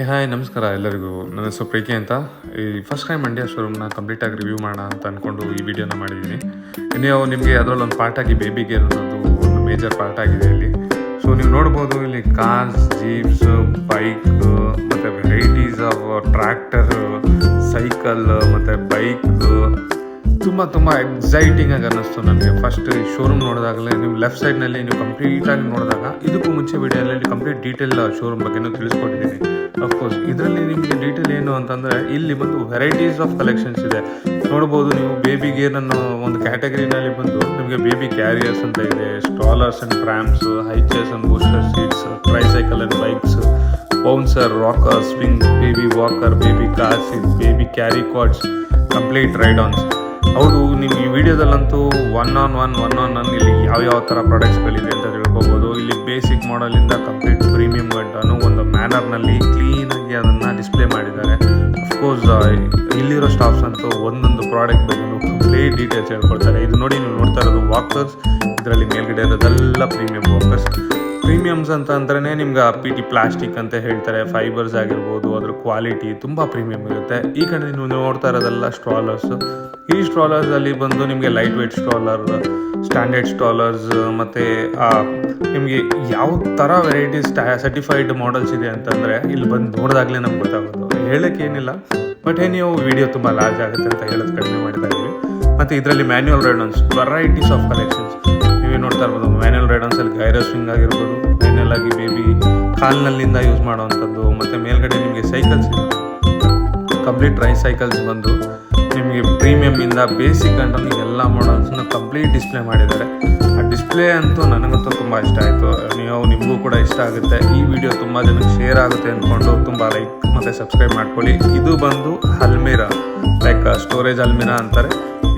Hi ನಮಸ್ಕಾರ ಎಲ್ಲರಿಗೂ. ನನ್ನ ಹೆಸರು ಪ್ರೀತಿ ಅಂತ. ಈ ಫಸ್ಟ್ ಟೈಮ್ ಮಂಡ್ಯ ಶೋರೂಮ್ನ ಕಂಪ್ಲೀಟಾಗಿ ರಿವ್ಯೂ ಮಾಡೋಣ ಅಂತ ಅಂದ್ಕೊಂಡು ಈ ವಿಡಿಯೋನ ಮಾಡಿದ್ದೀನಿ. ನೀವು ನಿಮಗೆ ಅದರಲ್ಲಿ ಒಂದು ಪಾರ್ಟಾಗಿ ಬೇಬಿ ಗೇರ್ ಅನ್ನೋದು ಒಂದು ಮೇಜರ್ ಪಾರ್ಟ್ ಆಗಿದೆ ಇಲ್ಲಿ. ಸೊ ನೀವು ನೋಡ್ಬೋದು ಇಲ್ಲಿ ಕಾರ್ಸ್, ಜೀಪ್ಸ್, ಬೈಕ್ ಮತ್ತು ವೆರೈಟೀಸ್ ಆಫ್ ಟ್ರ್ಯಾಕ್ಟರ್, ಸೈಕಲ್ ಮತ್ತು ಬೈಕ್ ತುಂಬ ಎಕ್ಸೈಟಿಂಗಾಗಿ ಅನ್ನಿಸ್ತು ನನಗೆ. ಫಸ್ಟ್ ಈ ಶೋರೂಮ್ ನೋಡಿದಾಗಲೇ ನೀವು ಲೆಫ್ಟ್ ಸೈಡ್ನಲ್ಲಿ ನೀವು ಕಂಪ್ಲೀಟಾಗಿ ನೋಡಿದಾಗ, ಇದಕ್ಕೂ ಮುಂಚೆ ವಿಡಿಯೋದಲ್ಲಿ ಕಂಪ್ಲೀಟ್ ಡೀಟೇಲ್ ಶೋರೂಮ್ ಬಗ್ಗೆನೂ ತಿಳಿಸ್ಕೊಟ್ಟಿದ್ದೀನಿ. ಅಫ್ಕೋರ್ಸ್ ಇದರಲ್ಲಿ ನಿಮಗೆ ಡೀಟೇಲ್ ಏನು ಅಂತಂದರೆ, ಇಲ್ಲಿ ಬಂದು ವೆರೈಟೀಸ್ ಆಫ್ ಕಲೆಕ್ಷನ್ಸ್ ಇದೆ. ನೋಡ್ಬೋದು ನೀವು ಬೇಬಿ ಗೇರ್ ಅನ್ನೋ ಒಂದು ಕ್ಯಾಟಗರಿನಲ್ಲಿ ಬಂದು ನಿಮಗೆ ಬೇಬಿ ಕ್ಯಾರಿಯರ್ಸ್ ಅಂತ ಇದೆ, strollers and tramps, high chairs and booster seats, tricycle and bikes, bouncer, rocker, swing, baby walker, baby car seat, baby carry cots, complete ride ons. ಹೌದು, ನೀವು ಈ ವಿಡಿಯೋದಲ್ಲಂತೂ ಒನ್ ಆನ್ ಒನ್ ಇಲ್ಲಿ ಯಾವ ಥರ ಪ್ರಾಡಕ್ಟ್ಸ್ಗಳಿದೆ ಅಂತ ತಿಳ್ಕೊಬೋದು. ಇಲ್ಲಿ ಬೇಸಿಕ್ ಮಾಡಲಿಂದ ಕಂಪ್ಲೀಟ್ ಪ್ರೀಮಿಯಂ ಗಂಟನ್ನು ಒಂದು ಮ್ಯಾನರ್ನಲ್ಲಿ ಕ್ಲೀನಾಗಿ ಅದನ್ನು ಡಿಸ್ಪ್ಲೇ ಮಾಡಿದ್ದಾರೆ. ಅಫ್ಕೋರ್ಸ್ ಇಲ್ಲಿರೋ ಸ್ಟಾಫ್ಸ್ ಅಂತೂ ಒಂದೊಂದು ಪ್ರಾಡಕ್ಟ್ ಬಗ್ಗೆ ಕಂಪ್ಲೀಟ್ ಡೀಟೇಲ್ಸ್ ಹೇಳ್ಕೊಡ್ತಾರೆ. ಇದು ನೋಡಿ, ನೀವು ನೋಡ್ತಾ ಇರೋದು ವಾಕರ್ಸ್. ಇದರಲ್ಲಿ ಮೇಲ್ಗಡೆ ಇರೋದೆಲ್ಲ ಪ್ರೀಮಿಯಂ ವಾಕರ್ಸ್. ಪ್ರೀಮಿಯಮ್ಸ್ ಅಂತ ಅಂದ್ರೆ ನಿಮ್ಗೆ PT ಪ್ಲಾಸ್ಟಿಕ್ ಅಂತ ಹೇಳ್ತಾರೆ, ಫೈಬರ್ಸ್ ಆಗಿರ್ಬೋದು, ಅದ್ರ ಕ್ವಾಲಿಟಿ ತುಂಬ ಪ್ರೀಮಿಯಮ್ ಇರುತ್ತೆ. ಈ ಕಡೆ ನೀವು ನೋಡ್ತಾ ಇರೋದೆಲ್ಲ ಸ್ಟ್ರಾಲರ್ಸ್. ಈ ಸ್ಟ್ರಾಲರ್ಸಲ್ಲಿ ಬಂದು ನಿಮಗೆ ಲೈಟ್ ವೇಟ್ ಸ್ಟ್ರಾಲರ್, ಸ್ಟ್ಯಾಂಡರ್ಡ್ ಸ್ಟ್ರಾಲರ್ಸ್, ಮತ್ತು ನಿಮಗೆ ಯಾವ ಥರ ವೆರೈಟೀಸ್ ಸರ್ಟಿಫೈಡ್ ಮಾಡೆಲ್ಸ್ ಇದೆ ಅಂತಂದರೆ ಇಲ್ಲಿ ಬಂದು ನೋಡಿದಾಗಲೇ ನಮ್ಗೆ ಗೊತ್ತಾಗೋದು. ಹೇಳೋಕ್ಕೇನಿಲ್ಲ, ಬಟ್ ನೀವು ವಿಡಿಯೋ ತುಂಬ ಲಾರ್ಜ್ ಆಗುತ್ತೆ ಅಂತ ಹೇಳೋದು ಕಡಿಮೆ ಮಾಡಿತಾ ಇದ್ದೀವಿ. ಮತ್ತು ಇದರಲ್ಲಿ ಮ್ಯಾನ್ಯುವಲ್ ರೈಡನ್ಸ್, ವೆರೈಟೀಸ್ ಆಫ್ ಕಲೆಕ್ಷನ್ಸ್ ನೀವೇ ನೋಡ್ತಾ ಇರ್ಬೋದು. ಮ್ಯಾನ್ಯುವಲ್ ರೈಡನ್ಸಲ್ಲಿ ಗೈರೋ ಸ್ವಿಂಗ್ ಆಗಿರ್ಬೋದು, ಫೈನಲ್ ಆಗಿ ಬೇಬಿ ಕಾಲ್ನಲ್ಲಿಂದ ಯೂಸ್ ಮಾಡೋವಂಥದ್ದು, ಮತ್ತು ಮೇಲ್ಗಡೆ ನಿಮಗೆ ಸೈಕಲ್ಸ್ ಇದೆ. ಕಂಪ್ಲೀಟ್ ಟ್ರೈಸೈಕಲ್ಸ್ ಬಂದು ನಿಮಗೆ ಪ್ರೀಮಿಯಮ್ಮಿಂದ ಬೇಸಿಕ್ ಗಂಟು ಎಲ್ಲ ಮಾಡಲ್ಸ್ನ ಕಂಪ್ಲೀಟ್ ಡಿಸ್ಪ್ಲೇ ಮಾಡಿದ್ದಾರೆ. ಆ ಡಿಸ್ಪ್ಲೇ ಅಂತೂ ನನಗಂತೂ ತುಂಬ ಇಷ್ಟ ಆಯಿತು. ನಿಮಗೂ ಕೂಡ ಇಷ್ಟ ಆಗುತ್ತೆ. ಈ ವಿಡಿಯೋ ತುಂಬ ಜನಕ್ಕೆ ಶೇರ್ ಆಗುತ್ತೆ ಅಂದ್ಕೊಂಡು ತುಂಬ ಲೈಕ್ ಮತ್ತು ಸಬ್ಸ್ಕ್ರೈಬ್ ಮಾಡ್ಕೊಳ್ಳಿ. ಇದು ಬಂದು ಅಲ್ಮಿರಾ, ಲೈಕ್ ಸ್ಟೋರೇಜ್ ಅಲ್ಮಿರಾ ಅಂತಾರೆ.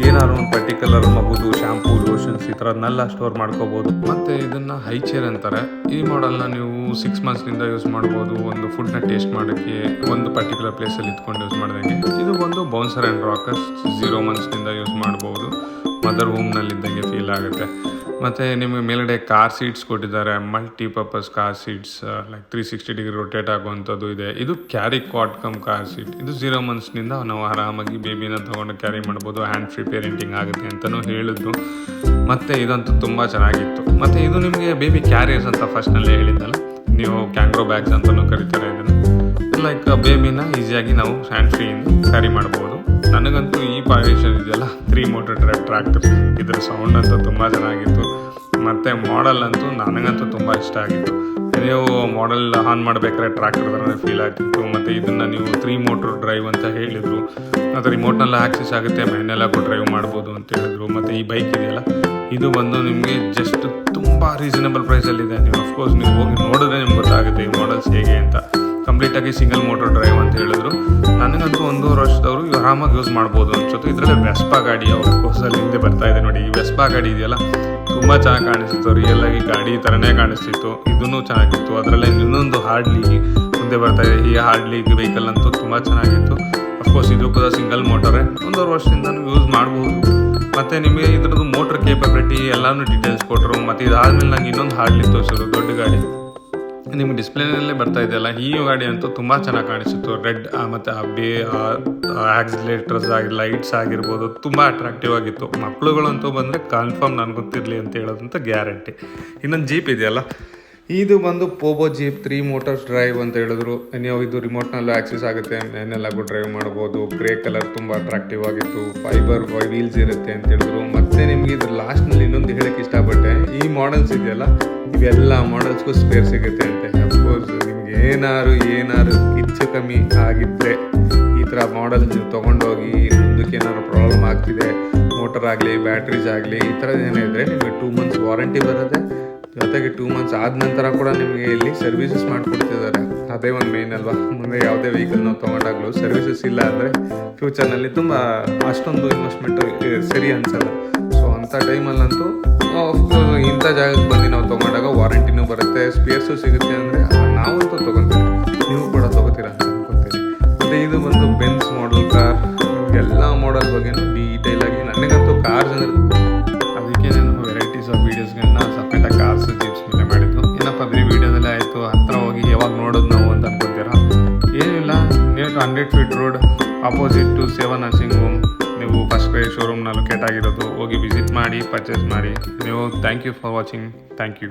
ಏನಾದ್ರು ಒಂದು ಪರ್ಟಿಕ್ಯುಲರ್ ಮಗುದು ಶಾಂಪೂ, ಲೋಷನ್ಸ್ ಈ ಥರದನ್ನೆಲ್ಲ ಸ್ಟೋರ್ ಮಾಡ್ಕೋಬೋದು. ಮತ್ತು ಇದನ್ನು ಹೈ ಚೇರ್ ಅಂತಾರೆ. ಈ ಮಾಡೆಲ್ನ ನೀವು 6 ಮಂತ್ಸ್ನಿಂದ ಯೂಸ್ ಮಾಡ್ಬೋದು. ಒಂದು ಫುಡ್ನ ಟೇಸ್ಟ್ ಮಾಡೋಕ್ಕೆ ಒಂದು ಪರ್ಟಿಕ್ಯುಲರ್ ಪ್ಲೇಸಲ್ಲಿ ಇಟ್ಕೊಂಡು ಯೂಸ್ ಮಾಡಿದಂಗೆ. ಇದು ಒಂದು ಬೌನ್ಸರ್ ಆ್ಯಂಡ್ ರಾಕರ್ಸ್, 0 ಮಂತ್ಸ್ನಿಂದ ಯೂಸ್ ಮಾಡ್ಬೋದು. ಮದರ್ ಹೋಮ್ನಲ್ಲಿದ್ದಂಗೆ ಫೀಲ್ ಆಗುತ್ತೆ. ಮತ್ತು ನಿಮಗೆ ಮೇಲ್ಗಡೆ ಕಾರ್ ಸೀಟ್ಸ್ ಕೊಟ್ಟಿದ್ದಾರೆ, multipurpose car seats, like 360 degree rotate ಆಗುವಂಥದ್ದು ಇದೆ. ಇದು ಕ್ಯಾರಿ ಕಾಟ್ ಕಮ್ ಕಾರ್ ಸೀಟ್. ಇದು 0 ಮಂತ್ಸ್ನಿಂದ ನಾವು ಆರಾಮಾಗಿ ಬೇಬಿನ ತೊಗೊಂಡು ಕ್ಯಾರಿ ಮಾಡ್ಬೋದು. ಹ್ಯಾಂಡ್ ಫ್ರೀ ಪೇರೆಂಟಿಂಗ್ ಆಗುತ್ತೆ ಅಂತಲೂ ಹೇಳಿದ್ರು. ಮತ್ತು ಇದಂತೂ ತುಂಬ ಚೆನ್ನಾಗಿತ್ತು. ಮತ್ತು ಇದು ನಿಮಗೆ ಬೇಬಿ ಕ್ಯಾರಿಯರ್ಸ್ ಅಂತ ಫಸ್ಟ್ನಲ್ಲೇ ಹೇಳಿದ್ದಲ್ಲ, ನೀವು ಕ್ಯಾಂಗ್ರೋ ಬ್ಯಾಗ್ಸ್ ಅಂತಲೂ ಕರೀತಾರೆ ಇದನ್ನು. ಲೈಕ್ ಬೇಬಿನ ಈಸಿಯಾಗಿ ನಾವು ಹ್ಯಾಂಡ್ ಫ್ರೀಯಿಂದ ಕ್ಯಾರಿ ಮಾಡ್ಬೋದು. ನನಗಂತೂ ಈ ಪಾರ್ಟಿಷನ್ ಇದೆಯಲ್ಲ, 3 ಮೋಟರ್ ಟ್ರ್ಯಾಕ್ಟರ್, ಇದರ ಸೌಂಡ್ ಅಂತೂ ತುಂಬ ಚೆನ್ನಾಗಿತ್ತು. ಮತ್ತು ಮಾಡೆಲ್ ಅಂತೂ ನನಗಂತೂ ತುಂಬ ಇಷ್ಟ ಆಗಿತ್ತು. ನೀವು ಮಾಡೆಲ್ ಆನ್ ಮಾಡಬೇಕಾದ್ರೆ ಟ್ರ್ಯಾಕ್ಟರ್ ಥರನೇ ಫೀಲ್ ಆಗ್ತಿತ್ತು. ಮತ್ತು ಇದನ್ನು ನೀವು 3 ಮೋಟರ್ ಡ್ರೈವ್ ಅಂತ ಹೇಳಿದರು. ಮತ್ತು ರಿಮೋಟ್ನೆಲ್ಲ ಆಕ್ಸೆಸ್ ಆಗುತ್ತೆ, ಮ್ಯಾನ್ಯಲ್ಲಾಗೂ ಡ್ರೈವ್ ಮಾಡ್ಬೋದು ಅಂತ ಹೇಳಿದ್ರು. ಮತ್ತು ಈ ಬೈಕ್ ಇದೆಯಲ್ಲ, ಇದು ಬಂದು ನಿಮಗೆ ಜಸ್ಟ್ ತುಂಬ ರೀಸನಬಲ್ ಪ್ರೈಸಲ್ಲಿದೆ. ನೀವು ಅಫ್ಕೋರ್ಸ್ ನೀವು ಹೋಗಿ ನೋಡಿದ್ರೆ ನಿಮ್ಗೆ ಗೊತ್ತಾಗುತ್ತೆ ಈ ಮಾಡೆಲ್ಸ್ ಹೇಗೆ ಅಂತ. ಕಂಪ್ಲೀಟಾಗಿ ಸಿಂಗಲ್ ಮೋಟರ್ ಡ್ರೈವ್ ಅಂತ ಹೇಳಿದ್ರು. ನನಗಂತೂ 1.5 ವರ್ಷದವರು ಆರಾಮಾಗಿ ಯೂಸ್ ಮಾಡ್ಬೋದು ಅನ್ಸುತ್ತೆ. ಇದರಲ್ಲಿ ವೆಸ್ಪಾ ಗಾಡಿ ಅಫ್ಕೋರ್ಸಲ್ಲಿ ಹಿಂದೆ ಬರ್ತಾ ಇದೆ ನೋಡಿ. ಈ ವೆಸ್ಪಾ ಗಾಡಿ ಇದೆಯಲ್ಲ, ತುಂಬ ಚೆನ್ನಾಗಿ ಕಾಣಿಸ್ತಿತ್ತು. ರಿಯಲ್ ಆಗಿ ಗಾಡಿ ಥರನೇ ಕಾಣಿಸ್ತಿತ್ತು. ಇದೂ ಚೆನ್ನಾಗಿತ್ತು. ಅದರಲ್ಲೇ ಇನ್ನೊಂದು ಹಾರ್ಡ್ಲಿ ಮುಂದೆ ಬರ್ತಾ ಇದೆ. ಈ ಹಾರ್ಡ್ಲಿ ವೆಹಿಕಲ್ ಅಂತೂ ತುಂಬ ಚೆನ್ನಾಗಿತ್ತು. ಅಫ್ಕೋರ್ಸ್ ಇದು ಕೂಡ ಸಿಂಗಲ್ ಮೋಟರೇ, 1.5 ವರ್ಷದಿಂದ ಯೂಸ್ ಮಾಡ್ಬೋದು. ಮತ್ತು ನಿಮಗೆ ಇದ್ರದ್ದು ಮೋಟ್ರ್ ಕೇಪಬಿಲಿಟಿ ಎಲ್ಲನೂ ಡೀಟೇಲ್ಸ್ ಕೊಟ್ಟರು. ಮತ್ತು ಇದಾದಮೇಲೆ ನಂಗೆ ಇನ್ನೊಂದು ಹಾರ್ಡ್ಲಿ ತೋರಿಸಿದ್ರು, ದೊಡ್ಡ ಗಾಡಿ. ನಿಮ್ಗೆ ಡಿಸ್ಪ್ಲೇನಲ್ಲೇ ಬರ್ತಾ ಇದೆಯಲ್ಲ, ಈ ಗಾಡಿ ಅಂತೂ ತುಂಬ ಚೆನ್ನಾಗಿ ಕಾಣಿಸಿತ್ತು. ರೆಡ್ ಮತ್ತು ಆಕ್ಸಿಲೇಟರ್ಸ್ ಲೈಟ್ಸ್ ಆಗಿರ್ಬೋದು, ತುಂಬ ಅಟ್ರಾಕ್ಟಿವ್ ಆಗಿತ್ತು. ಮಕ್ಕಳುಗಳಂತೂ ಬಂದರೆ ಕನ್ಫರ್ಮ್ ನನಗೆ ಗೊತ್ತಿರಲಿ ಅಂತ ಹೇಳೋದಂತ ಗ್ಯಾರಂಟಿ. ಇನ್ನೊಂದು ಜೀಪ್ ಇದೆಯಲ್ಲ, ಇದು ಬಂದು ಪೋಬೋ ಜೀಪ್ 3 ಮೋಟರ್ಸ್ ಡ್ರೈವ್ ಅಂತ ಹೇಳಿದ್ರು. ನೀವು ಇದು ರಿಮೋಟ್ನಲ್ಲೂ ಆಕ್ಸೆಸ್ ಆಗುತ್ತೆ, ಮ್ಯಾನ್ಯಲ್ಲಾಗೂ ಡ್ರೈವ್ ಮಾಡ್ಬೋದು. ಗ್ರೇ ಕಲರ್ ತುಂಬ ಅಟ್ರಾಕ್ಟಿವ್ ಆಗಿತ್ತು. ಫೈಬರ್ ವೀಲ್ಸ್ ಇರುತ್ತೆ ಅಂತ ಹೇಳಿದ್ರು. ಮತ್ತು ನಿಮಗೆ ಇದ್ರ ಲಾಸ್ಟ್ನಲ್ಲಿ ಇನ್ನೊಂದು ಹೇಳೋಕ್ಕೆ ಇಷ್ಟಪಟ್ಟೆ, ಈ ಮಾಡೆಲ್ಸ್ ಇದೆಯಲ್ಲ, ಇವೆಲ್ಲ ಮಾಡೆಲ್ಸ್ಗೂ ಸ್ಪೇರ್ ಸಿಗುತ್ತೆ ಅಂತೆ. ಅಫ್ಕೋರ್ಸ್ ನಿಮ್ಗೆ ಏನಾರು ಹೆಚ್ಚು ಕಮ್ಮಿ ಆಗಿದ್ದರೆ ಈ ಥರ ಮಾಡೆಲ್ಸ್ ನೀವು ತೊಗೊಂಡೋಗಿ ಮುಂದಕ್ಕೆ ಏನಾದ್ರು ಪ್ರಾಬ್ಲಮ್ ಆಗ್ತಿದೆ, ಮೋಟರ್ ಆಗಲಿ ಬ್ಯಾಟ್ರೀಸ್ ಆಗಲಿ ಈ ಥರದ್ದು ಏನಿದ್ರೆ ನಿಮಗೆ 2 ಮಂತ್ಸ್ ವಾರಂಟಿ ಬರುತ್ತೆ. ಜೊತೆಗೆ 2 ಮಂತ್ಸ್ ಆದ ನಂತರ ಕೂಡ ನಿಮಗೆ ಇಲ್ಲಿ ಸರ್ವಿಸಸ್ ಮಾಡಿಕೊಡ್ತಿದ್ದಾರೆ. ಅದೇ ಒಂದು ಮೇನ್ ಅಲ್ವಾ. ಮುಂದೆ ಯಾವುದೇ ವೆಹಿಕಲ್ ನಾವು ತೊಗೊಂಡಾಗಲೂ ಸರ್ವಿಸಸ್ ಇಲ್ಲ ಅಂದರೆ ಫ್ಯೂಚರ್ನಲ್ಲಿ ತುಂಬ ಅಷ್ಟೊಂದು ಇನ್ವೆಸ್ಟ್ಮೆಂಟು ಸರಿ ಅನಿಸಲ್ಲ. ಸೊ ಅಂಥ ಟೈಮಲ್ಲಂತೂ ಅಫ್ಕೋರ್ಸ್ ಇಂಥ ಜಾಗಕ್ಕೆ ಬಂದು ನಾವು ತೊಗೊಂಡಾಗ ವಾರಂಟಿನೂ ಬರುತ್ತೆ, ಸ್ಪೇರ್ಸು ಸಿಗುತ್ತೆ. ಅಂದರೆ ನಾವಂತೂ ತೊಗೊತೀವಿ, ನೀವು ಕೂಡ ತೊಗೋತೀರ ಅಂತ ಅನ್ಕೊತೀನಿ. ಮತ್ತು ಇದು ಬಂದು ಬೆನ್ಸ್ ಮಾಡೆಲ್ ಕಾರ್. ಎಲ್ಲ ಮಾಡೆಲ್ ಬಗ್ಗೆನೂ ಡೀಟೇಲಾಗಿ ನನಗಂತೂ ಕಾರ್ಸ್ ಅಂದರೆ ಅದಕ್ಕೆ ನಾನು ವೆರೈಟೀಸ್ ಆಫ್ ವೀಡಿಯೋಸ್ಗಳನ್ನ ಸಪ್ರೇಟಾಗಿ ಕಾರ್ಸ್ ಜೀಪ್ಸ್ ಮೇಲೆ ಮಾಡಿದ್ದು. ಏನಪ್ಪ ಬರೀ ವೀಡಿಯೋದಲ್ಲೇ ಆಯಿತು, ಹತ್ತಿರ ಹೋಗಿ ಯಾವಾಗ ನೋಡೋದು ನಾವು ಅಂತ ಅನ್ಕೊತೀರಾ. 100 feet road opposite to Seva nursing home. ನೀವು ಫಸ್ಟ್ ಕ್ರೈ ಶೋರೂಮ್ನ ಲೊಕೇಟ್ ಆಗಿರೋದು. ಹೋಗಿ ವಿಸಿಟ್ ಮಾಡಿ, ಪರ್ಚೇಸ್ ಮಾಡಿ. ನೀವು thank you for watching. Thank you.